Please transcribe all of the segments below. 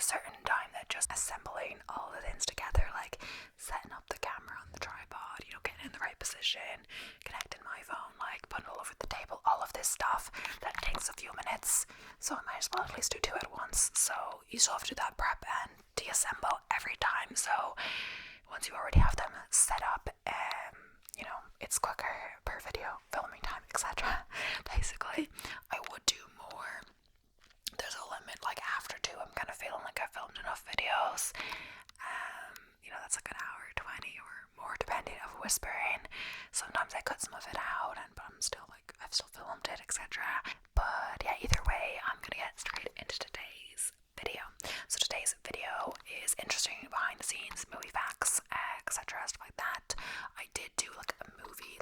a certain time that just assembling all the things together, like setting up the camera on the tripod, getting in the right position, connecting my phone, like putting it all over the table, all of this stuff, that takes a few minutes. So I might as well at least do two at once. So you still have to do that prep and deassemble every time. So once you already have them set up, it's quicker per video, filming time, etc. Basically, I would do more. There's a limit, like after 2, I'm kind of feeling like I've filmed enough videos. That's like an hour 20 or more, depending of whispering. Sometimes I cut some of it out, but I'm still like, I've still filmed it, etc. But yeah, either way, I'm gonna get straight into today's video. So today's video is interesting behind the scenes, movie facts, etc. Stuff like that. I did do like a movie,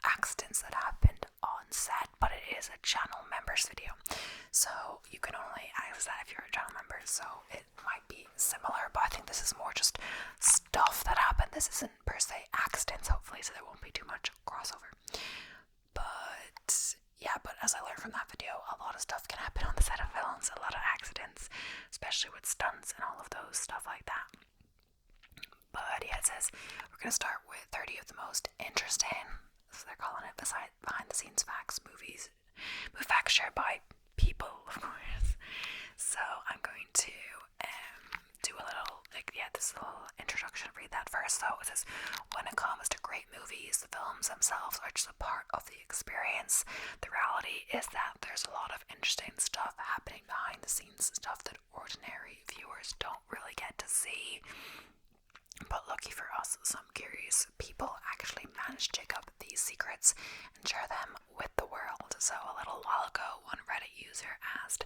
accidents that happened on set, but it is a channel members video, so you can only access that if you're a channel member. So it might be similar, but I think this is more just stuff that happened. This isn't per se accidents, hopefully, so there won't be too much crossover. But yeah, but as I learned from that video, a lot of stuff can happen on the set of films, a lot of accidents, especially with stunts and all of those stuff like that. But yeah, it says we're going to start with 30 of the most interesting, so they're calling it behind the scenes facts, movie facts shared by people, of course. So I'm going to do a little, this is a little introduction. Read that first. So it says, when it comes to great movies, the films themselves are just a part of the experience. The reality is that there's a lot of interesting stuff happening behind the scenes, stuff that ordinary viewers don't really get to see. But lucky for us, some curious people actually managed to dig up these secrets and share them with the world. So a little while ago, one Reddit user asked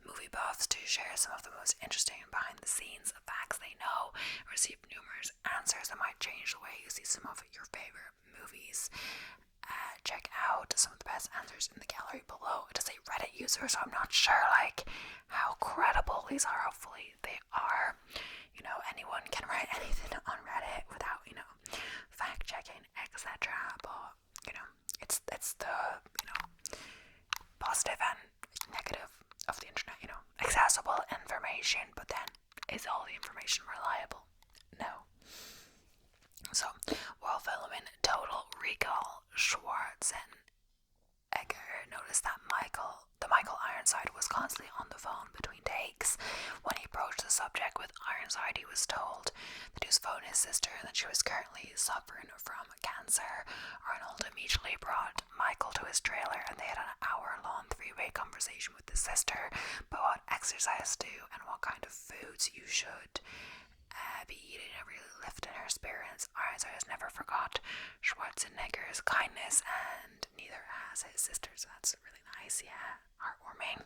movie buffs to share some of the most interesting behind the scenes facts they know, received numerous answers that might change the way you see some of your favorite movies. Check out some of the best answers in the gallery below. It is a Reddit user, so I'm not sure how credible these are. Hopefully they are. Anyone can write anything on Reddit without, fact checking, etc. But, it's the, positive and negative of the internet, accessible information, but then is all the information reliable? No. So, while filming Total Recall, Schwarzenegger noticed that the Michael Ironside was constantly on the phone between takes. When he approached the subject with Ironside, he was told that he was phoning his sister and that she was currently suffering from cancer. Arnold immediately brought Michael to his trailer and they had an hour-long 3-way conversation with his sister about what exercise to do and what kind of foods you should be eating. It really lifted her spirits. Ironside has never forgot Schwarzenegger's kindness, and neither has his sister, so that's really nice, yeah, heartwarming.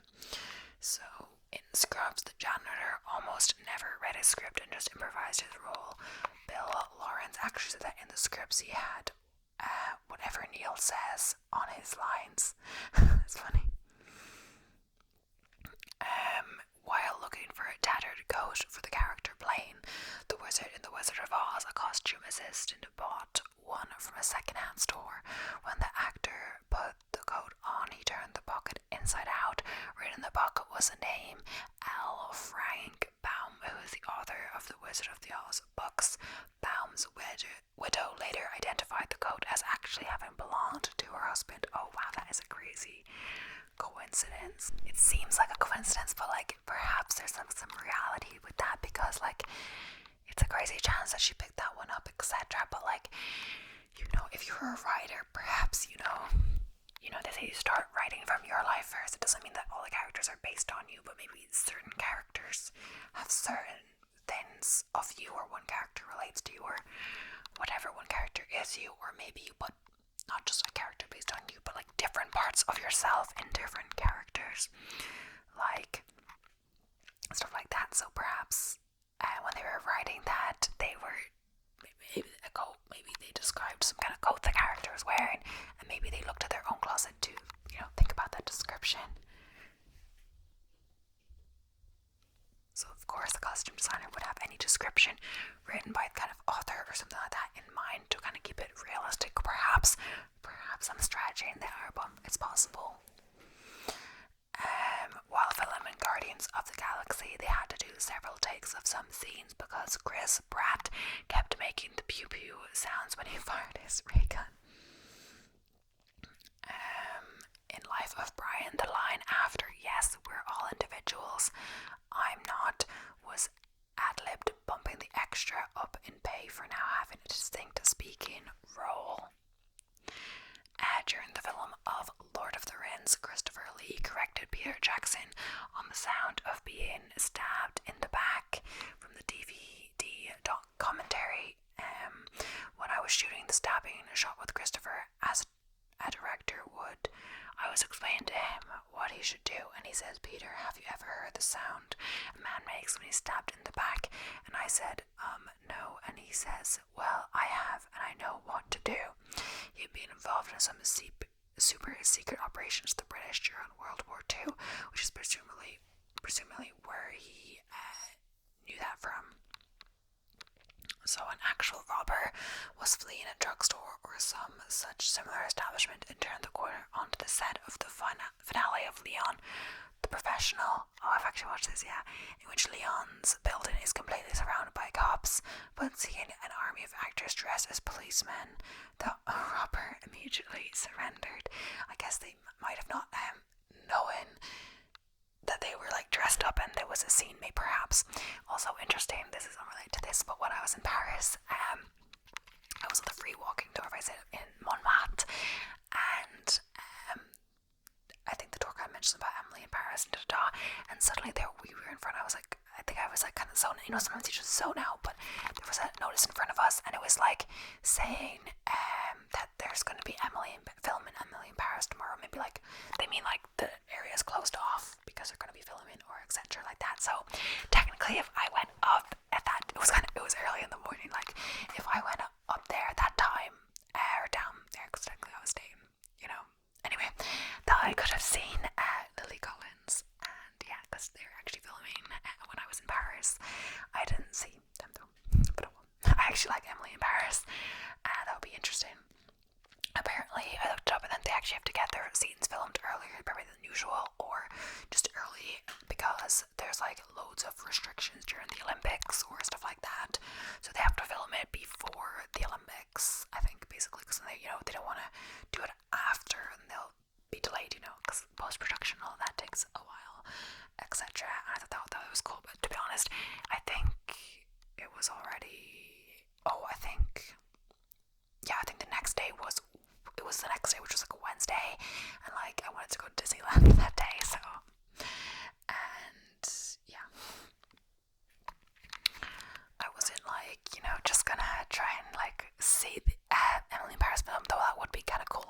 So, in Scrubs, the janitor almost never read his script and just improvised his role. Bill Lawrence actually said that in the scripts he had whatever Neil says on his lines. That's funny. While looking for a tattered coat for the character playing the wizard in The Wizard of Oz, a costume assistant bought one from a second-hand store. When the actor put the coat on, he turned the pocket inside out. Written in the pocket was a name, L. Frank Baum, who is the author of The Wizard of the Oz books. Baum's widow later identified the coat as actually having belonged to her husband. Oh wow, that is a crazy coincidence. It seems like a coincidence, but perhaps there's some reality with that, because it's a crazy chance that she picked that one up, etc. But if you're a writer, perhaps they say you start writing from your life first. It doesn't mean that all the characters are based on you, but maybe certain characters have certain things of you, or one character relates to you, or whatever one character is you, or maybe you put not just a character based on you, but different parts of yourself in different characters, stuff like that. So perhaps when they were writing that, they were maybe they described some kind of coat the character was wearing, and maybe they looked at their own closet to think about that description. So of course the costume designer would have any description written by the kind of author or something like that in mind to kind of keep it realistic. Perhaps I'm stretching there, but it's possible. While filming Guardians of the Galaxy, they had to do several takes of some scenes because Chris Pratt kept making the pew pew sounds when he fired his ray gun. In Life of Brian, the line after "Yes, we're all individuals, I'm not" was ad-libbed, bumping the extra up in pay for now having a distinct speaking role. During the film of Lord of the Rings, Christopher Lee corrected Peter Jackson on the sound of being stabbed in the back from the DVD commentary. When I was shooting the stabbing shot with Christopher, as a director would, I was explaining to him what he should do, and he says, "Peter, have you ever heard the sound a man makes when he's stabbed in the back?" And I said, "No," and he says, "Well, I have, and I know what to do." He'd been involved in some super secret operations of the British during World War II, which is presumably where he knew that from. So an actual robber was fleeing a drugstore or some such similar establishment and turned the corner onto the set of the finale of Leon the Professional. Oh, I've actually watched this, yeah. In which Leon's building is completely surrounded by cops, but seeing an army of actors dressed as policemen, the robber immediately surrendered. I guess they might have not known that they were like dressed up and there was a scene made, perhaps. Also interesting, this is unrelated to this, but when I was in Paris, I was on the free walking tour, I said, in Montmartre, and I think the tour guide mentioned about Emily in Paris and suddenly we were in front. I think I was like kind of zoning. You know, sometimes you just zone out, but there was a notice in front of us, and it was like saying that there's going to be filming Emily in Paris tomorrow. Maybe like they mean like the area's closed off because they're going to be filming or etc. like that. So technically, if I went up at that, it was early in the morning. Like if I went up there at that time or down there, because technically I was staying, you know. Anyway, that I could have seen Lily Collins, and yeah, because they were actually filming when I was in Paris. I didn't see them though, but I actually like Emily in Paris. That would be interesting. Apparently, I looked it up, and then they actually have to get their scenes filmed earlier, probably than usual, or just early, because there's like loads of restrictions during the Olympics or stuff like that. So they have to film it before the Olympics, I think, basically, because they don't want to do it after, and they'll be delayed, because post-production, all of that takes a while, etc. And I thought that was cool, but to be honest, I think it was already. I think the next day was the next day, which was like a Wednesday, and like I wanted to go to Disneyland that day, so, and yeah, I wasn't like, just gonna try and like see the Emily in Paris film, though that would be kind of cool,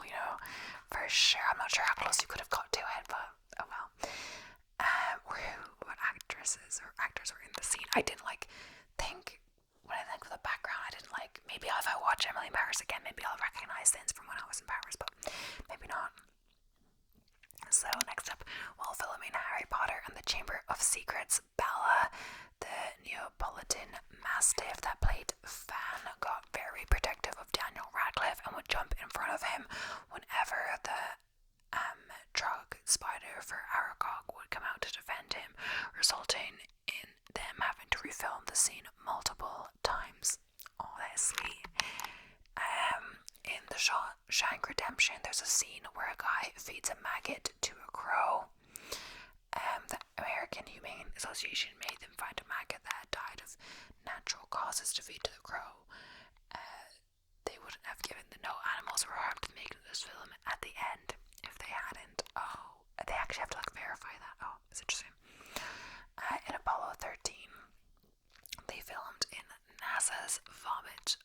for sure. I'm not sure how close you could have got to it, but oh well. What actresses or actors were in the scene? I didn't like think. When I think of the background, I didn't like, maybe if I watch Emily in Paris again, maybe I'll recognize things from when I was in Paris, but maybe not. So next up, while filming Harry Potter and the Chamber of Secrets, Bella, the Neapolitan Mastiff that played Fan, got very protective of Daniel Radcliffe and would jump in front of him whenever the drug spider for Aragog would come out to defend him, resulting in them having to refilm the scene multiple times. Oh, that's sweet. In the Shawshank Redemption, there's a scene where a guy feeds a maggot to a crow. The American Humane Association made them find a maggot that had died of natural causes to feed to the crow. They wouldn't have given the no animals were harmed to make this film at the end if they hadn't. Oh, they actually have to like verify that. Oh, it's interesting. In Apollo 13, they filmed in NASA's Vomit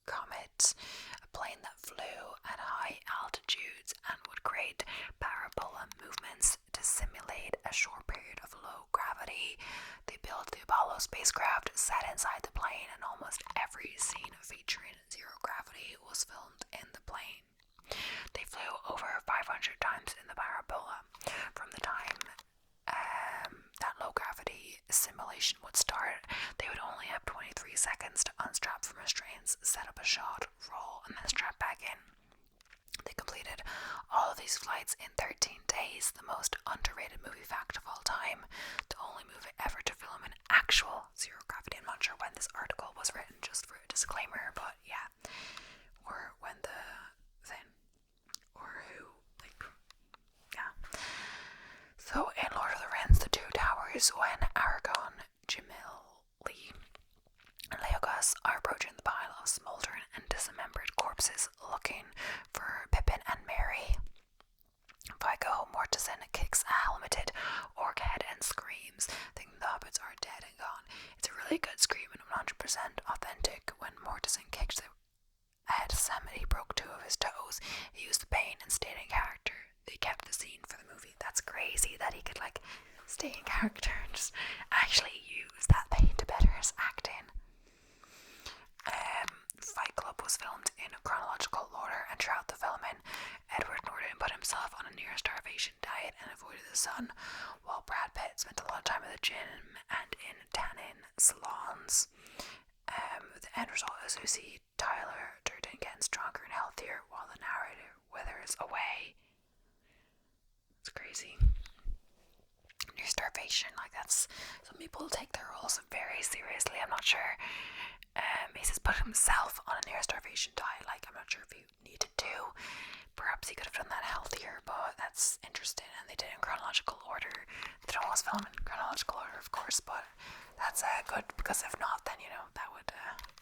Comet, a plane that flew at high altitudes and would create parabola movements to simulate a short period of low gravity. They built the Apollo spacecraft set inside the plane, and almost every scene featuring zero gravity was filmed in the plane. They flew over 500 times in the parabola. From the time that low gravity simulation would start, they would only have 23 seconds to unstrap from restraints, set up a shot, roll, and then strap back in. They completed all of these these flights in 13 days, the most underrated movie fact of all time. The only movie ever to film in actual zero gravity. I'm not sure when this article was written, just for a disclaimer, but yeah. Or when the thing. Or who, like, yeah. So in Lord of the Rings, The Two Towers, when Aragorn, Gimli, and Legolas are approaching the pile of smouldering and dismembered corpses looking for Pippin and Merry, Viggo Mortensen kicks a helmeted orc head and screams, thinking the hobbits are dead and gone. It's a really good scream and 100% authentic. When Mortensen kicked the head, he broke 2 of his toes. He used the pain and stayed in character. They kept the scene for the movie. That's crazy that he could like stay in character and just actually use that pain to better his acting. Fight Club was filmed in chronological order, and throughout the filming, Edward Norton put himself on a near starvation diet and avoided the sun, while Brad Pitt spent a lot of time at the gym and in tanning salons. The end result is we see Tyler Durden getting stronger and healthier while the narrator withers away. It's crazy. Near starvation, like that's, some people take their roles very seriously. I'm not sure. He says put himself on a near starvation diet. Like, I'm not sure if he needed to. Perhaps he could have done that healthier, but that's interesting. And they did it in chronological order. They don't always film in chronological order, of course, but that's good, because if not, then that would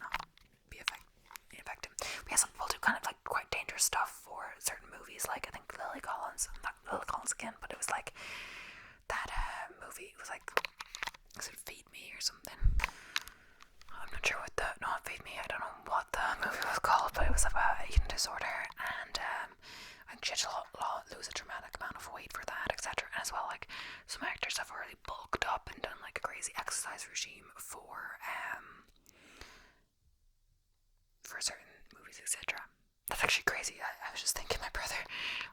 not be effective. We have some people do kind of like quite dangerous stuff for certain movies. Like I think Lily Collins, not Lily Collins again, but it was like that movie. It was like, is it Feed Me or something? I'm not sure what not Feed Me, I don't know what the movie was called, but it was about eating disorder, and I think she had to lose a dramatic amount of weight for that, etc. And as well, like, some actors have already bulked up and done like a crazy exercise regime for certain movies, etc. That's actually crazy. I was just thinking, my brother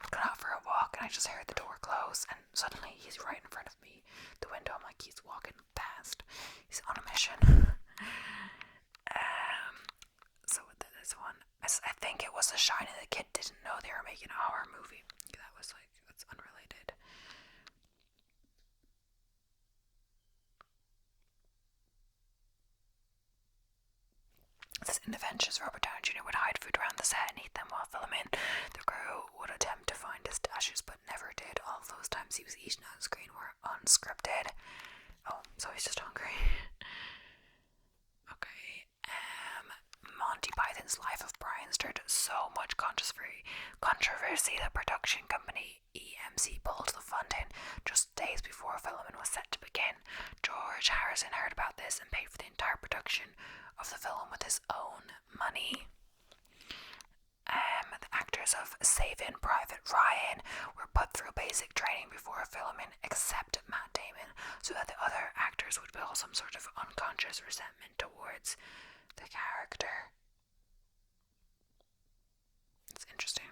was going out for a walk and I just heard the door close, and suddenly he's right in front of me, the window. I'm like, he's walking past, he's on a mission. So with this one, I think it was The Shining. The kid didn't know they were making a horror movie. That's unrelated. It says in Avengers, Robert Downey Jr. would hide food around the set and eat them while filming. The crew would attempt to find his stashes, but never did. All of those times he was eating on screen were unscripted. Oh, so he's just hungry. Okay. Monty Python's Life of Brian stirred so much controversy that production company EMC pulled the funding just days before filming was set to begin. George Harrison heard about this and paid for the entire production of the film with his own money. The actors of Saving Private Ryan were put through basic training before filming, except Matt Damon, so that the other actors would build some sort of unconscious resentment towards the character. It's interesting.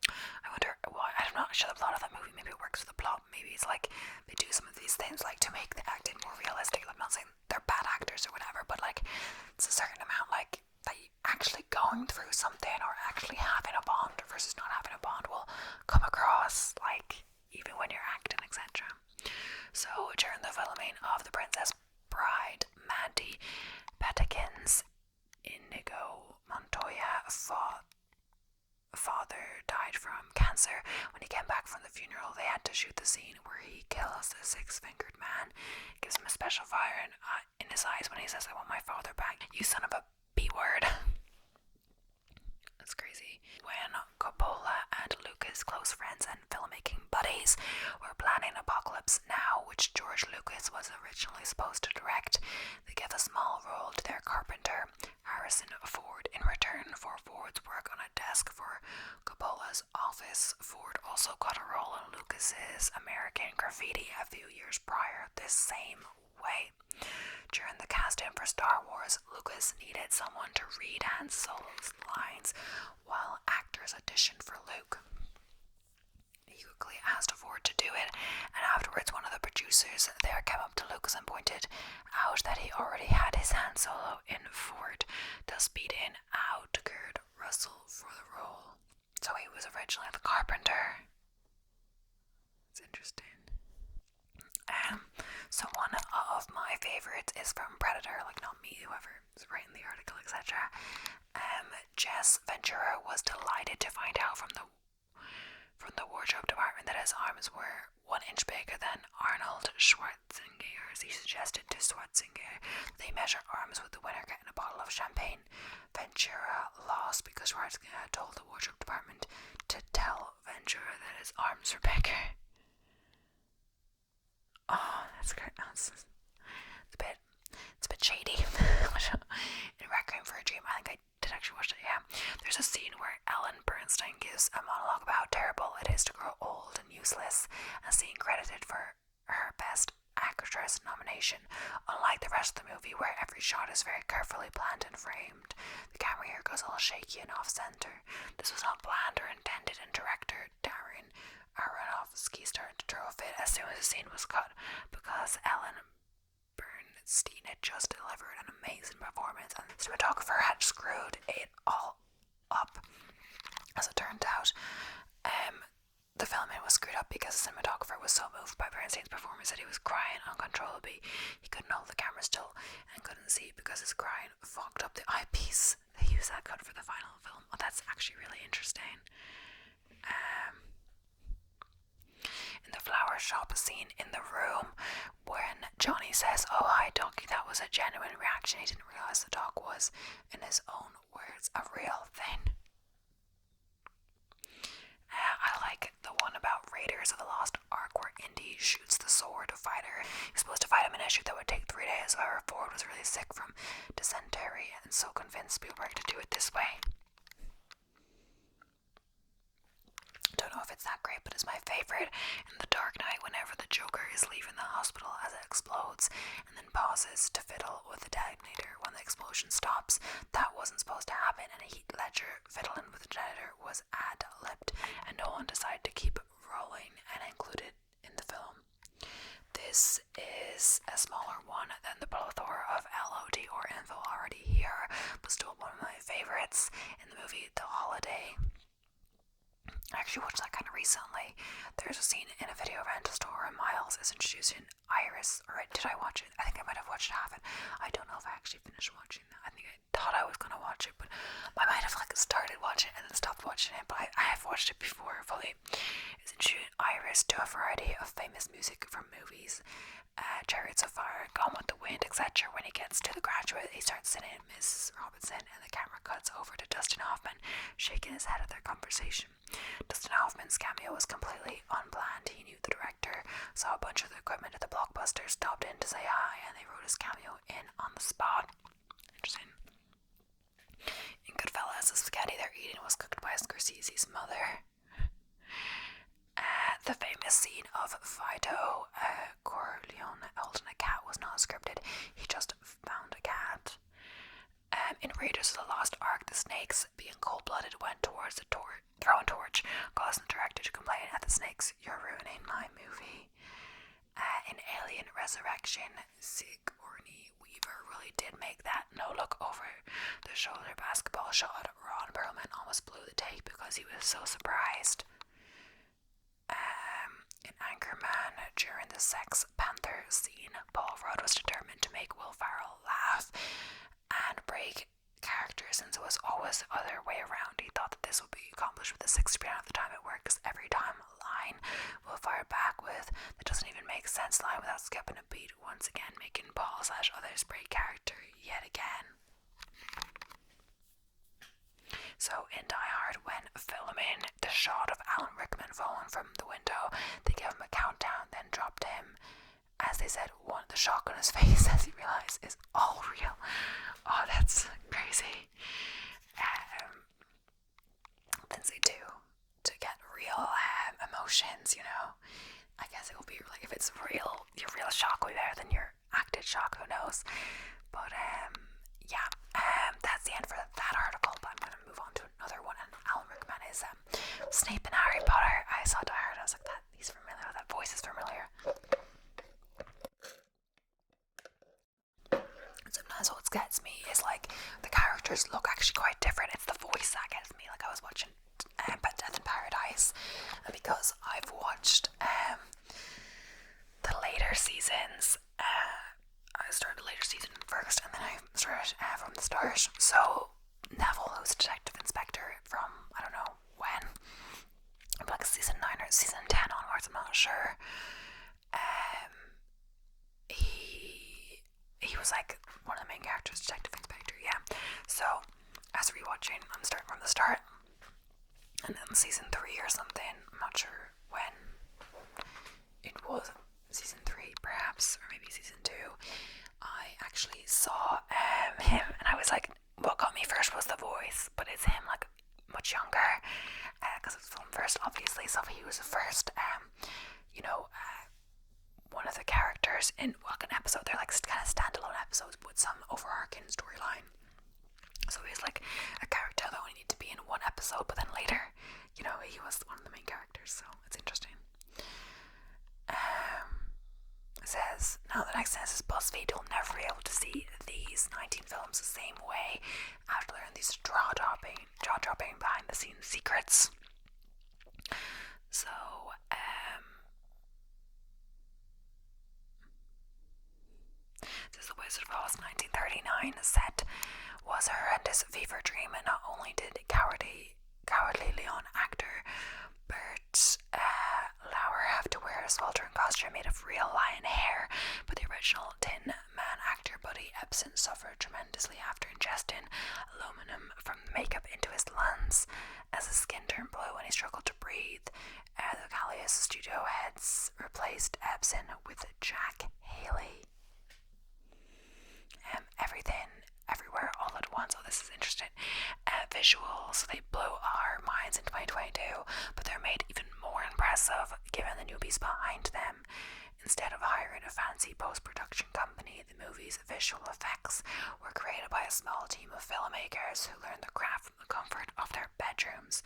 I wonder why. I'm not sure the plot of that movie. Maybe it works for the plot. Maybe it's like they do some of these things like to make the acting more realistic. I'm not saying they're bad actors or whatever, but like it's a certain amount, like that actually going through something or actually having a bond versus not having a bond will come across, like even when you're acting, etc. So during the filming of The Princess Bride, Mandy Patinkin's Inigo Montoya father died from cancer. When he came back from the funeral, they had to shoot the scene where he kills the 6-fingered man. It gives him a special fire in his eyes when he says, "I want my father back. You son of a B-word." That's crazy. When Coppola and Lucas, close friends and filmmaking buddies, were planning Apocalypse Now, which George Lucas was originally supposed to direct, they gave a small role to their carpenter, Harrison Ford, in return for Ford's work on a desk for Coppola's office. Ford also got a role in Lucas's American Graffiti a few years prior, this same way. During the casting for Star Wars, Lucas needed someone to read Han Solo's lines while actors auditioned for Luke. He quickly asked Ford to do it, and afterwards one of the producers there came up to Lucas and pointed out that he already had his Han Solo in Ford, thus beating out Kurt Russell for the role. So he was originally the carpenter. It's interesting. So one of my favorites is from Predator, like not me, whoever is writing the article, etc. Jess Ventura was delighted to find out from the wardrobe department that his arms were 1 inch bigger than Arnold Schwarzenegger's. He suggested to Schwarzenegger they measure arms with the winner getting a bottle of champagne. Ventura lost because Schwarzenegger had told the wardrobe department to tell Ventura that his arms were bigger. Oh, that's great. It's a bit shady. In Requiem for a Dream, I think I did actually watch it, yeah. There's a scene where Ellen Bernstein gives a monologue about how terrible it is to grow old and useless, and being credited for her Best Actress nomination. Unlike the rest of the movie, where every shot is very carefully planned and framed, the camera here goes a little shaky and off-center. This was not planned or intended, and director Darren Aronofsky started to throw a fit as soon as the scene was cut, because Ellen Bernstein had just delivered an amazing performance and the cinematographer had screwed it all up. As it turned out, the filming was screwed up because the cinematographer was so moved by Bernstein's performance that he was crying uncontrollably. He couldn't hold the camera still and couldn't see because his crying fogged up the eyepiece. They used that cut for the final film. Oh, that's actually really interesting. In the flower shop scene in the room, when Johnny says, "Oh hi Ducky," that was a genuine reaction. He didn't realise the dog was, in his own words, a real thing. I like the one about Raiders of the Lost Ark where Indy shoots the sword fighter. He's supposed to fight him in a shoot that would take 3 days. However, Ford was really sick from dysentery and so convinced Spielberg to do it this way. Don't know if it's that great, but it's my favorite. In The Dark Knight, whenever the Joker is leaving the hospital as it explodes and then pauses to fiddle with the detonator when the explosion stops, that wasn't supposed to happen, and Heath Ledger fiddling with the detonator was ad-libbed, and Nolan decided to keep rolling and include it in the film. This is a smaller one than the plethora of LOD or info already here, but still one of my favorites. In the movie The Holiday, I actually watched that kind of recently. There's a scene in a video rental store where Miles is introducing Iris, or did I watch it? I think I might have watched half it. I don't know if I actually finished watching that. I think I thought I was going to watch it, but I might have started watching it and then stopped watching it, but I have watched it before fully. It's introducing Iris to a variety of famous music from movies. Chariots of Fire, Gone with the Wind, etc. When he gets to The Graduate, he starts singing Mrs. Robinson, and the camera cuts over to Dustin Hoffman, shaking his head at their conversation. Dustin Hoffman's cameo was completely unplanned. He knew the director, saw a bunch of the equipment at the Blockbuster, stopped in to say hi, and they wrote his cameo in on the spot. Interesting. In Goodfellas, the spaghetti they're eating was cooked by Scorsese's mother. The famous scene of Vito Corleone holding a cat was not scripted. He just found a cat. In Raiders of the Lost Ark, the snakes, being cold-blooded, went towards the throwing torch, causing the director to complain at the snakes, "You're ruining my movie." In Alien Resurrection, Sigourney Weaver really did make that no-look over the shoulder basketball shot. Ron Perlman almost blew the tape because he was so surprised. In Anchorman, during the Sex Panther scene, Paul Rudd was determined to make Will Ferrell laugh and break character, since it was always the other way around. He thought that this would be accomplished with the 60% of the time it worked, because every time a line Will fire back with that doesn't even make sense line without skipping a beat, once again making Paul/others break character yet again. So in Die Hard, when filming the shot of Alan Rickman falling from the window, they gave him a countdown, then dropped him, as they said, the shock on his face as he realized is all real. Oh, that's crazy. Things they do to get real emotions, you know. I guess it will be like, if it's real, your real shock will be better than your acted shock, who knows. But yeah, that's the end for that article, but I'm going to move on to another one, and Alan Rickman is Snape in Harry Potter. I saw Die Hard, I was like, he's familiar, that voice is familiar. Sometimes what gets me is like the characters look actually quite different. It's the voice that gets me. Like I was watching Pet because I've watched the later seasons. I started the later season first, and then I started from the start. So Neville, who's a detective inspector from I don't know when, like season 9 or season 10 onwards, I'm not sure. He was like one of the main characters, detective inspector. Yeah. So as rewatching, I'm starting from the start, and then season 3 or something. I'm not sure when it was. Season 3 perhaps, or maybe season 2. I actually saw him, and I was like, what got me first was the voice, but it's him like much younger, because it's film first, obviously. So he was the first, one of the characters in like an episode. They're like kind of standalone episodes with some overarching storyline. So he's like a character that only need to be in one episode, but then later, he was one of the main characters. So it's interesting. It says, now the next sentence is BuzzFeed will never be able to see these 19 films the same way after learning these jaw-dropping behind the scenes secrets. So, this is The Wizard of Oz 1939 set was a horrendous fever dream, and not only did cowardly Leon actor Bert Lauer have to wear a sweltering costume made of real lion hair, but the original Tin Man actor Buddy Ebsen suffered tremendously after ingesting aluminum from makeup into his lungs as his skin turned blue and he struggled to breathe. The Callias studio heads replaced Ebsen with Jack Haley. Everything, everywhere, all at once. Oh, this is interesting. Visuals, they blew our minds in 2022, but they're made even more impressive given the newbies behind them. Instead of hiring a fancy post-production company, the movie's visual effects were created by a small team of filmmakers who learned the craft from the comfort of their bedrooms.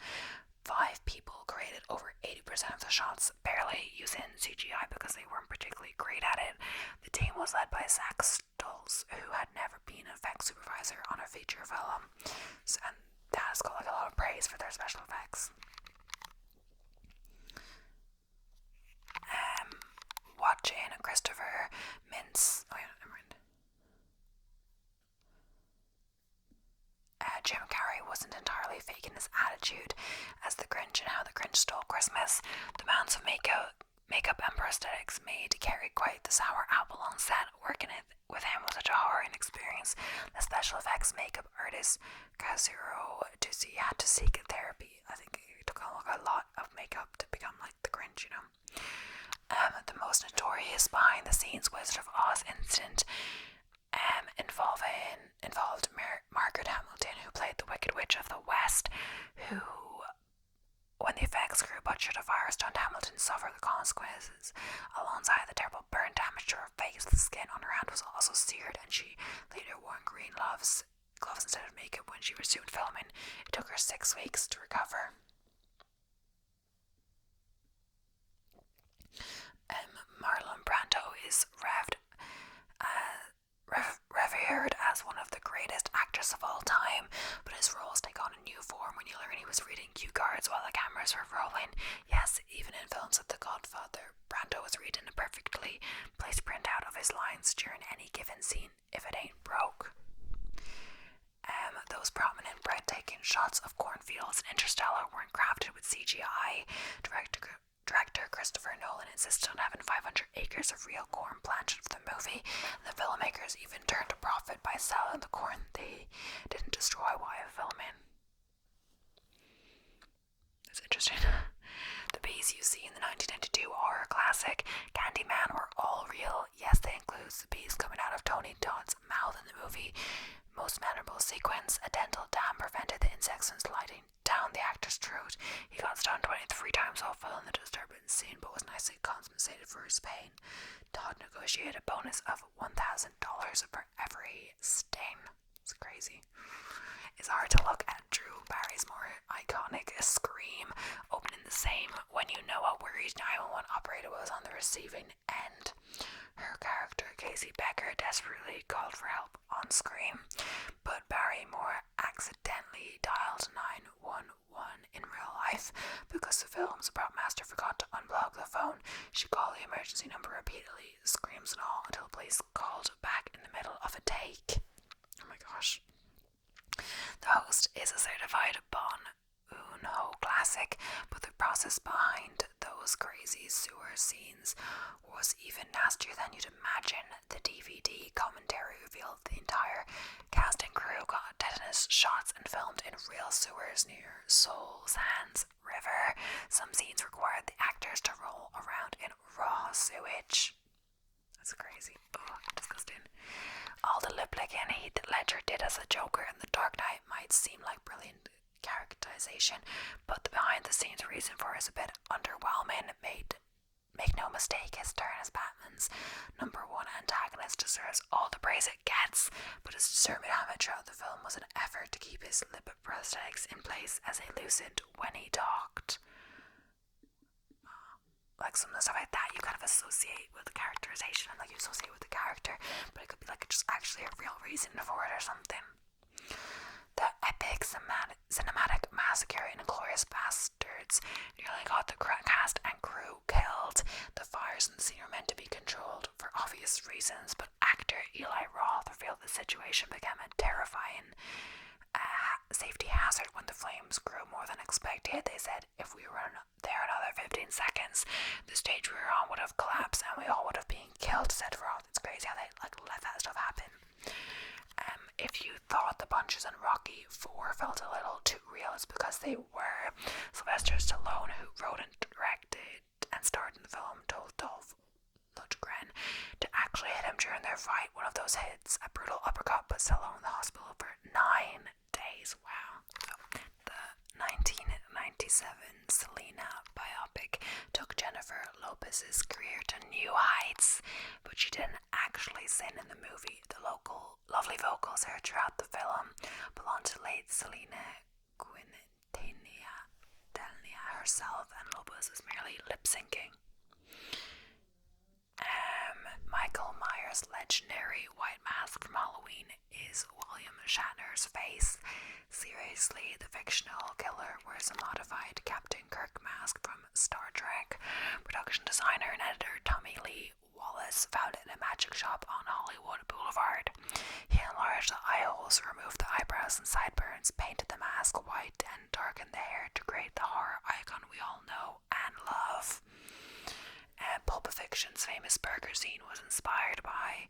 5 people created over 80% of the shots, barely using CGI because they weren't particularly great at it. The team was led by Zach Stulz, who had never been an effects supervisor on a feature film, and that has got like a lot of praise for their special effects. Watching Christopher Mintz. Oh yeah, never mind. Jim Carrey wasn't entirely faking his attitude as the Grinch and How the Grinch Stole Christmas. The amounts of makeup and prosthetics made Carrey quite the sour apple on set. Working with him was such a harrowing experience. The special effects makeup artist Kazuhiro Tsuji had to seek therapy. I think he took on like a lot of makeup to become like the Grinch, The most notorious behind the scenes Wizard of Oz incident involved Margaret Hamilton, who played the Wicked Witch of the West, who, when the effects crew butchered a fire stunt, Hamilton suffered the consequences. Alongside the terrible burn damage to her face, the skin on her hand was also seared, and she later wore green gloves instead of makeup when she resumed filming. It took her 6 weeks to recover. Marlon Brando is revered as one of the greatest actors of all time, but his roles take on a new form when you learn he was reading cue cards while the cameras were rolling. Yes, even in films like The Godfather, Brando was reading a perfectly placed printout of his lines during any given scene, if it ain't broke. Those prominent, breathtaking shots of cornfields in Interstellar weren't crafted with CGI. Director Christopher Nolan insisted on having 500 acres of real corn planted for the movie, and the filmmakers even turned a profit by selling the corn they didn't destroy while filming. It's interesting. The bees you see in the 1992 horror classic Candyman were all real. Yes, they include the bees coming out of Tony Todd's mouth in the movie. Most memorable sequence, a dental dam prevented the insects from sliding down the actor's throat. He got stung 23 times while filming the disturbing scene, but was nicely compensated for his pain. Todd negotiated a bonus of $1,000 for every sting. It's crazy. It's hard to look at Drew Barry's more iconic scream, opening the same when you know a worried 911 operator was on the receiving end. Her character, Casey Becker, desperately called for help on screen, but Barrymore accidentally dialed 911 in real life because the film's about master process behind those crazy sewer scenes was even nastier than you'd imagine. The DVD commentary revealed the entire cast and crew got tetanus shots and filmed in real sewers near Seoul Sands River. Some scenes required the actors to roll around in raw sewage. That's crazy. Oh, disgusting. All the lip-licking Heath Ledger did as a Joker in The Dark Knight might seem like brilliant characterization, but the behind-the-scenes reason for it is a bit underwhelming. Make no mistake, his turn as Batman's number one antagonist deserves all the praise it gets, but his discernment throughout the film was an effort to keep his lip prosthetics in place as they loosened when he talked. Like some of the stuff like that you kind of associate with the characterization and like you associate with the character, but it could be like just actually a real reason for it or something. The epic cinematic massacre in Inglourious Basterds nearly got the cast and crew killed. The fires in the scene were meant to be controlled for obvious reasons, but actor Eli Roth revealed the situation became a terrifying safety hazard when the flames grew more than expected. They said if we were there another 15 seconds, the stage we were on would have collapsed and we all would have been killed, said Roth. It's crazy how they let that stuff happen. If you thought the punches in Rocky 4 felt a little too real, it's because they were. Sylvester Stallone, who wrote and directed and starred in the film, told Dolph Lundgren to actually hit him during their fight. One of those hits, a brutal uppercut, put Stallone in the hospital for 9 days. Wow. So, the 1997 Selena biopic took Jennifer Lopez's career to new heights, but she didn't actually sing in the movie. The lovely vocals heard throughout the film belonged to late Selena Quintanilla herself, and Lopez was merely lip-syncing. Michael Myers' legendary white mask from Halloween is William Shatner's face. Seriously, the fictional killer wears a modified Captain Kirk mask from Star Trek. Production designer and editor Tommy Lee Wallace found it in a magic shop on Hollywood Boulevard. He enlarged the eye holes, removed the eyebrows and sideburns, painted the mask white, and darkened the hair to create the horror icon we all know and love. Pulp Fiction's famous burger scene was inspired by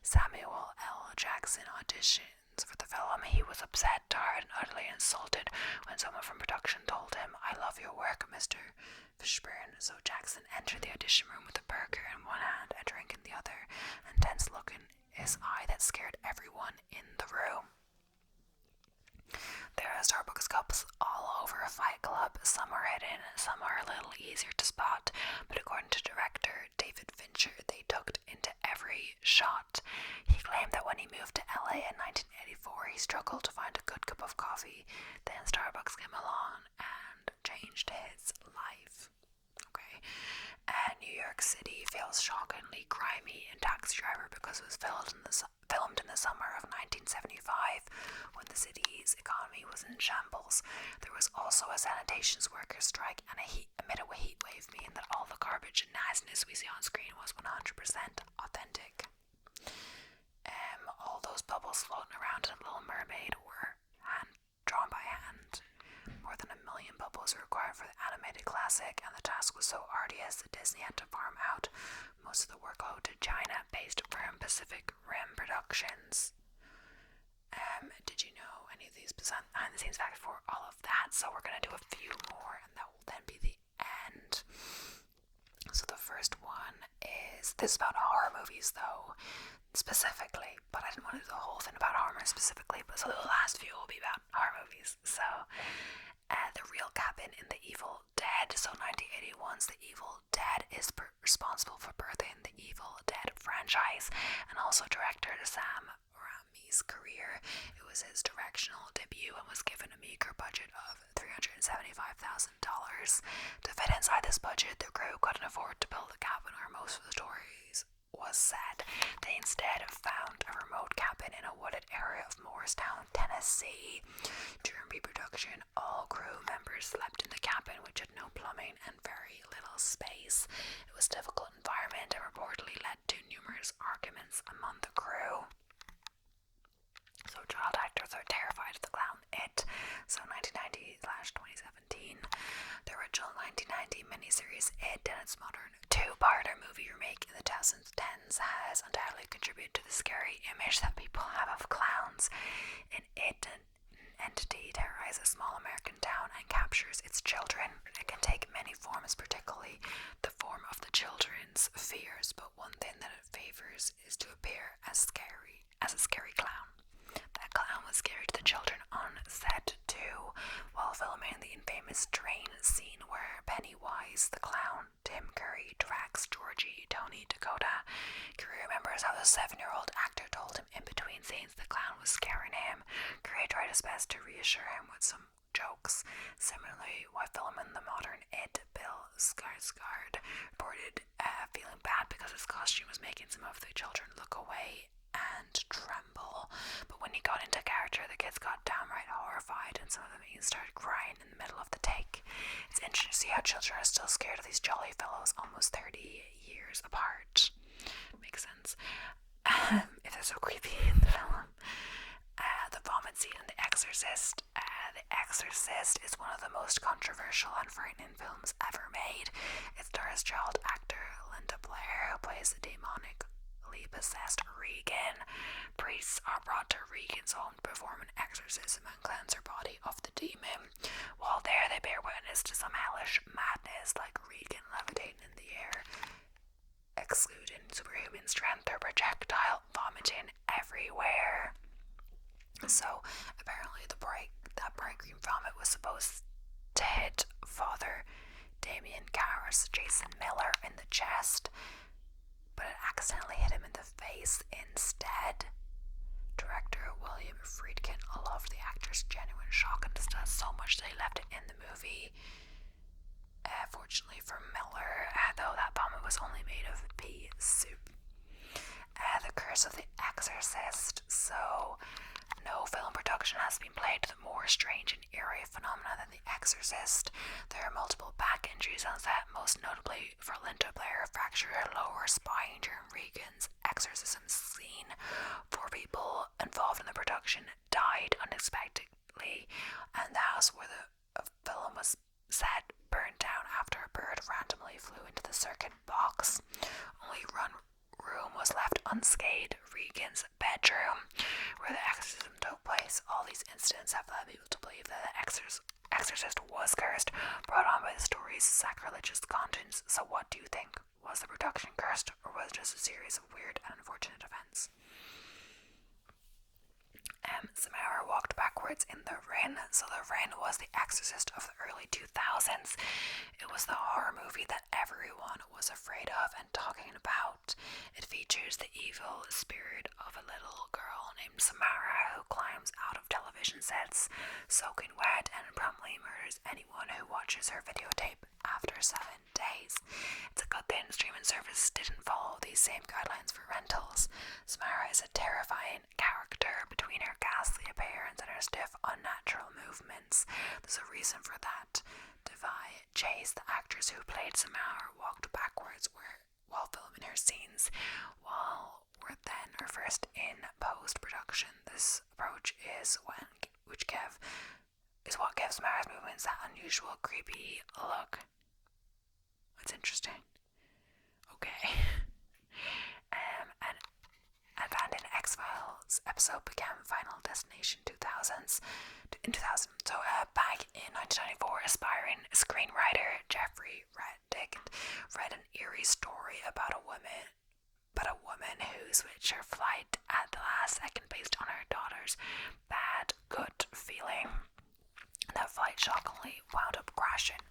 Samuel L. Jackson auditions for the film. He was upset, tired, and utterly insulted when someone from production told him, "I love your work, Mr. Fishburne." So Jackson entered the audition room with a burger in one hand, a drink in the other, and tense look in his eye that scared everyone in the room. There are Starbucks cups all over a Fight Club. Some are hidden, some are a little easier to spot, but according to director David Fincher, they tucked into every shot. He claimed that when he moved to LA in 1984, he struggled to find a good cup of coffee. Then Starbucks came along and changed his life. Okay. New York City feels shockingly grimy and Taxi Driver because it was filmed in the summer of 1975 when the city's economy was in shambles. There was also a sanitation workers strike and a heat wave, meaning that all the garbage and nastiness we see on screen was 100% authentic. All those bubbles floating around in Little Mermaid were drawn by hand. More than 1 million bubbles were required for the animated classic, and the task was so arduous that Disney had to farm out most of the workload to China-based firm Pacific Rim Productions. Did you know any of these behind-the-scenes facts for all of that? So we're going to do a few more, and that will then be the end. So the first one is, this is about horror movies, though, specifically, but I didn't want to do the whole thing about horror specifically, but so the last few will be about horror movies. So, The Real Cabin in the Evil Dead. So 1981's The Evil Dead is responsible for birthing the Evil Dead franchise, and also director Sam Raimi's career. It was his directional debut and was given a meager budget of $375,000. To fit inside this budget, the crew couldn't afford to build a cabin where most of the stories was set. They instead found a remote cabin in a wooded area of Morristown, Tennessee. During pre-production, all crew members slept in the cabin, which had no plumbing and very little space. It was a difficult environment and reportedly led to numerous arguments among the crew. So child actors are terrified of the clown It. So 1990/2017, there were original 1990 miniseries It and its modern two-parter movie remake in the 2010s has undoubtedly contributed to the scary image that people have of clowns. In It, an entity terrorizes a small American town and captures its children. It can take many forms, particularly the form of the children's fears, but one thing that it favors is to appear as a scary clown. That clown was scary to the children on set too, while filming the infamous train scene where Pennywise the clown, Tim Curry, Drax, Georgie, Tony, Dakota. Curry remembers how the 7-year-old actor told him in between scenes the clown was scaring him. Curry tried his best to reassure him with some jokes. Similarly, while filming the modern It, Bill Skarsgård reported feeling bad because his costume was making some of the children look away and tremble. But when he got into character, the kids got downright horrified, and some of them even started crying in the middle of the take. It's interesting to see how children are still scared of these jolly fellows almost 30 years apart. Makes sense. If they're so creepy in the film. The vomit scene in The Exorcist. The Exorcist is one of the most controversial and frightening films ever made. It stars child actor Linda Blair, who plays the demonically possessed Regan. Priests are brought to Regan's home to perform an exorcism and cleanse her body of the demon. While there, they bear witness to some hellish madness, like Regan levitating in the air, excluding superhuman strength, or projectile vomiting everywhere. So apparently that bright green vomit was supposed to hit Father Damien Karras, Jason Miller, in the chest, but it accidentally hit him in the face instead. Director William Friedkin loved the actor's genuine shock and distress so much that he left it in the movie. Fortunately for Miller, though, that vomit was only made of pea soup. The Curse of the Exorcist. So, no film production has been plagued with more strange and eerie phenomena than The Exorcist. There are multiple back injuries on set, most notably for Linda Blair, fractured her lower spine during Regan's exorcism scene. 4 people involved in the production died unexpectedly, and the house where the film was set burned down after a bird randomly flew into the circuit box. Only one room was left unscathed, Regan's bedroom, where the exorcism took place. All these incidents have led people to believe that the exorcist was cursed, brought on by the story's sacrilegious contents. So what do you think? Was the production cursed, or was it just a series of weird and unfortunate events? Samara walked backwards in The Ring. So The Ring was The Exorcist of the early 2000s. It was the horror movie that everyone was afraid of and talking about. It features the evil spirit of a little girl named Samara who climbs out of television sets, soaking wet, and promptly murders anyone who watches her videotape after 7 days. It's a good thing streaming service didn't follow these same guidelines for rentals. Samara is a terrifying character. Between her ghastly appearance and her stiff, unnatural movements, there's a reason for that. Devi Chase, the actress who played Samara, walked backwards while filming her scenes, while we're then reversed in post-production. This approach is what gives Samara's movements that unusual, creepy look. It's interesting. Okay. An abandoned X-Files episode became Final Destination 2000s. So back in 1994, aspiring screenwriter Jeffrey Reddick read an eerie story about a woman who switched her flight at the last second based on her daughter's bad gut feeling. That flight shockingly wound up crashing.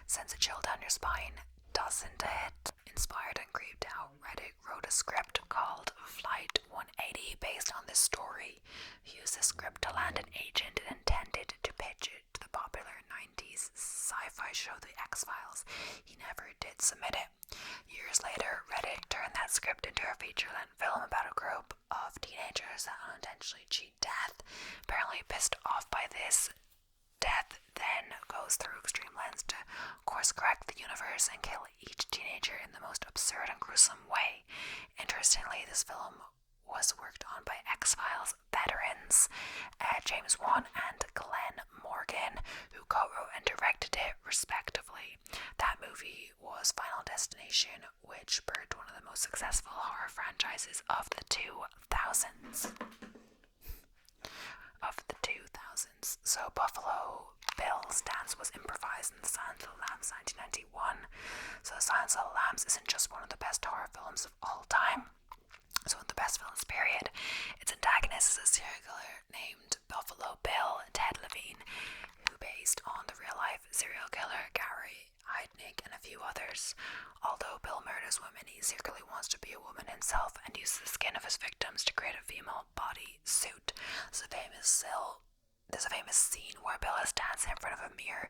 Sends a chill down your spine, doesn't it? Inspired and creeped out, Reddick wrote a script called Flight 180 based on this story. He used the script to land an agent and intended to pitch it to the popular 90s sci-fi show The X-Files. He never did submit it. Years later, Reddick turned that script into a feature-length film about a group of teenagers that unintentionally cheat death. Apparently pissed off by this, Death then goes through extreme lengths to course correct the universe and kill each teenager in the most absurd and gruesome way. Interestingly, this film was worked on by X-Files veterans James Wan and Glenn Morgan, who co-wrote and directed it respectively. That movie was Final Destination, which birthed one of the most successful horror franchises of the 2000s. So Buffalo Bill's dance was improvised in The Silence of the Lambs 1991. So The Silence of the Lambs isn't just one of the best horror films of all time. It's one of the best films, period. Its antagonist is a serial killer named Buffalo Bill Ted Levine, who based on the real-life serial killer Gary Heidnik and a few others. Although Bill murders women, he secretly wants to be a woman himself and uses the skin of his victims to create a female body suit. There's a famous scene where Bill is dancing in front of a mirror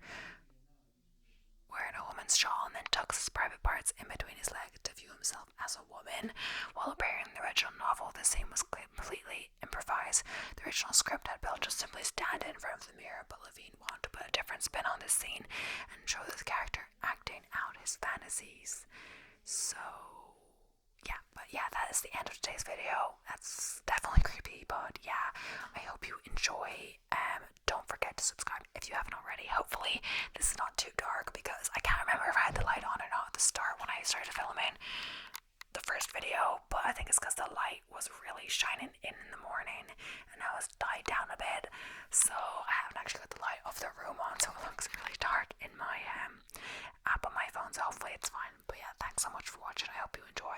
wearing a woman's shawl and then tucks his private parts in between his legs to view himself as a woman. While appearing in the original novel, this scene was completely improvised. The original script had Bill just simply stand in front of the mirror, but Levine wanted to put a different spin on this scene and show this character acting out his fantasies. So yeah, that is the end of today's video. That's definitely creepy, but yeah, I hope you enjoy. Don't forget to subscribe if you haven't already. Hopefully this is not too dark, because I can't remember if I had the light on or not at the start when I started filming the first video, but I think it's because the light was really shining in the morning and now it's died down a bit, so I haven't actually got the light of the room on, so it looks really dark in my app on my phone, so hopefully it's fine. But yeah, thanks so much for watching. I hope you enjoy.